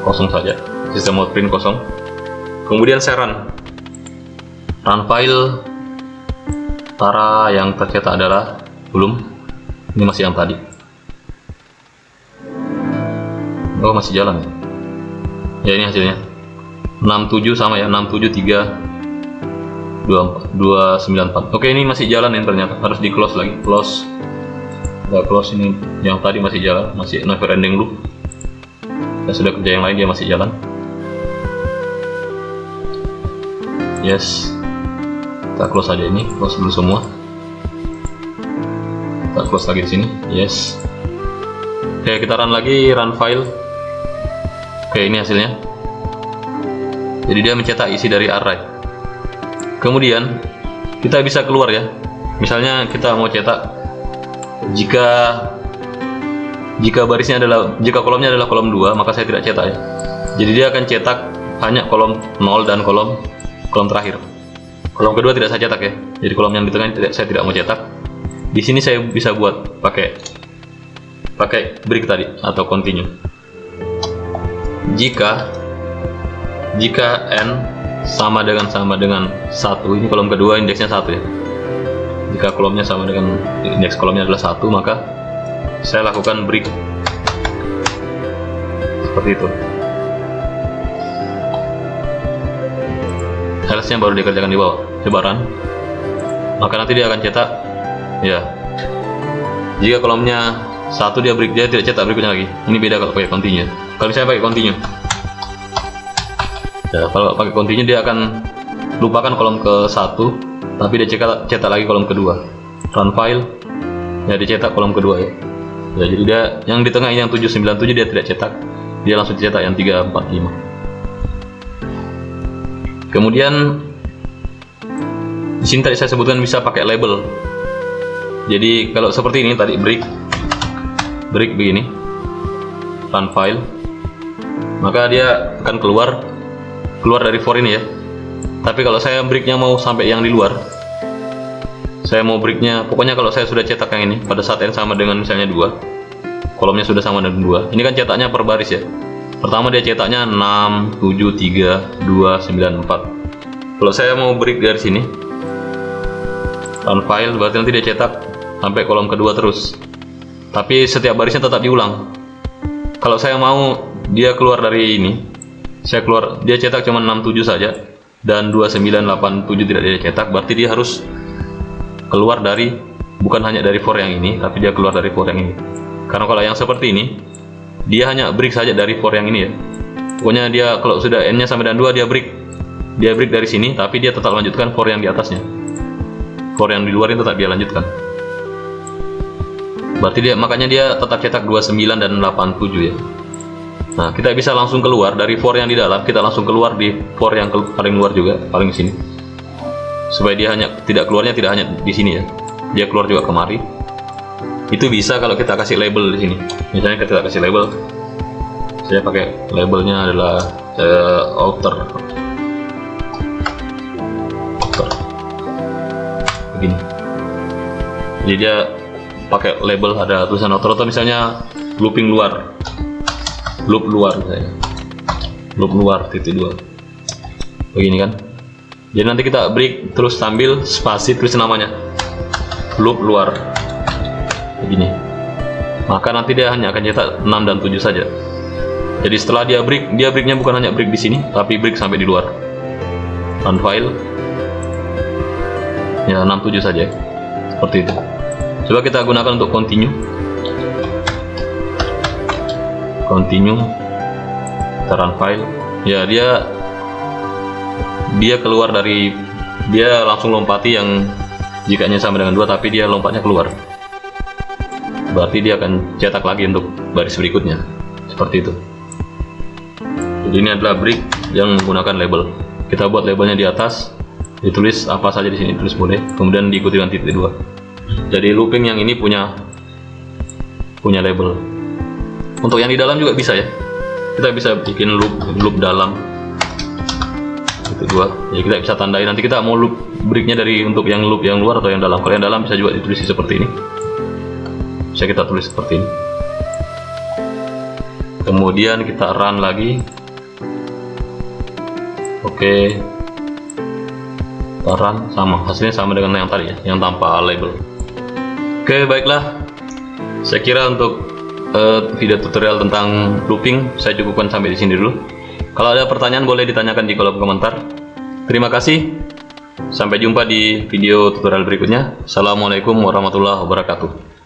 kosong saja. Sistem out print kosong. Kemudian saya run file. Tara yang tercetak adalah belum. Ini masih yang tadi. Oh, masih jalan ya. Ya, ini hasilnya 67 sama ya, 6732294. Oke, ini masih jalan ya, ternyata harus di close lagi. Close. Udah close, ini yang tadi masih jalan, masih never ending loop. Saya sudah kerja yang lain, dia masih jalan. Yes. Kita close aja ini, close dulu semua. Kita close lagi di sini. Yes. Oke, kita run lagi, run file. Oke, ini hasilnya. Jadi dia mencetak isi dari array. Kemudian kita bisa keluar ya. Misalnya kita mau cetak jika barisnya adalah, jika kolomnya adalah kolom 2, maka saya tidak cetak ya. Jadi dia akan cetak hanya kolom 0 dan kolom terakhir. Kolom kedua tidak saya cetak ya. Jadi kolom yang di tengah saya tidak mau cetak. Di sini saya bisa buat pakai break tadi atau continue. Jika n sama dengan 1, ini kolom kedua indeksnya 1 ya. Jika kolomnya sama dengan indeks kolomnya adalah 1, maka saya lakukan break seperti itu. Else-nya baru dikerjakan di bawah. Coba run, maka nanti dia akan cetak ya. Jika kolomnya 1 dia break, dia tidak cetak berikutnya lagi. Ini beda kalau pakai continue. Kalau saya pakai continue ya, kalau pakai continue dia akan lupakan kolom ke 1, tapi dia cetak lagi kolom kedua. Run file ya, dicetak kolom kedua ya. Ya, jadi dia yang di tengah ini yang 797 dia tidak cetak, dia langsung cetak yang 345. Kemudian di sini tadi saya sebutkan bisa pakai label. Jadi kalau seperti ini tadi break begini, run file, maka dia akan keluar dari for ini ya. Tapi kalau saya breaknya mau sampai yang di luar, saya mau breaknya, pokoknya kalau saya sudah cetak yang ini pada saat n sama dengan misalnya 2, kolomnya sudah sama dengan 2, ini kan cetaknya per baris ya. Pertama dia cetaknya 6, 7, 3, 2, 9, 4. Kalau saya mau break dari sini, run file, berarti nanti dia cetak sampai kolom kedua terus. Tapi setiap barisnya tetap diulang. Kalau saya mau dia keluar dari ini, dia cetak cuma 67 saja dan 2987 tidak dia cetak, berarti dia harus keluar dari, bukan hanya dari for yang ini, tapi dia keluar dari for yang ini. Karena kalau yang seperti ini, dia hanya break saja dari for yang ini ya. Pokoknya dia kalau sudah n-nya sama dengan 2, dia break dari sini, tapi dia tetap lanjutkan for yang di atasnya. For yang di luar ini tetap dia lanjutkan. Berarti makanya dia tetap cetak 29 dan 87 ya. Nah, kita bisa langsung keluar dari for yang di dalam, kita langsung keluar di for yang paling luar juga, paling sini. Supaya dia keluarnya tidak hanya di sini ya. Dia keluar juga kemari. Itu bisa kalau kita kasih label di sini. Misalnya kita kasih label. Saya pakai labelnya adalah outer. Begini. Jadi dia pakai label ada tulisan outer atau misalnya looping luar. Loop luar misalnya. Loop luar titik 2. Begini kan. Jadi nanti kita break terus sambil spasi tulis namanya loop luar begini, maka nanti dia hanya akan cetak 6 dan 7 saja. Jadi setelah dia breaknya bukan hanya break di sini tapi break sampai di luar. Run file ya 67 saja seperti itu. Coba kita gunakan untuk continue, kita run file ya, dia keluar dari, dia langsung lompati yang jikanya sama dengan 2 tapi dia lompatnya keluar, berarti dia akan cetak lagi untuk baris berikutnya seperti itu. Jadi ini adalah break yang menggunakan label. Kita buat labelnya di atas, ditulis apa saja di sini, tulis boleh, kemudian diikuti dengan titik 2. Jadi looping yang ini punya label. Untuk yang di dalam juga bisa ya, kita bisa bikin loop dalam titik 2. Jadi kita bisa tandai nanti kita mau loop breaknya dari untuk yang loop yang luar atau yang dalam. Kalau yang dalam bisa juga ditulis seperti ini, bisa kita tulis seperti ini. Kemudian kita run lagi. Oke, kita run, sama hasilnya sama dengan yang tadi ya, yang tanpa label. Oke, baiklah, saya kira untuk video tutorial tentang looping saya cukupkan sampai di sini dulu. Kalau ada pertanyaan boleh ditanyakan di kolom komentar. Terima kasih. Sampai jumpa di video tutorial berikutnya. Assalamualaikum warahmatullahi wabarakatuh.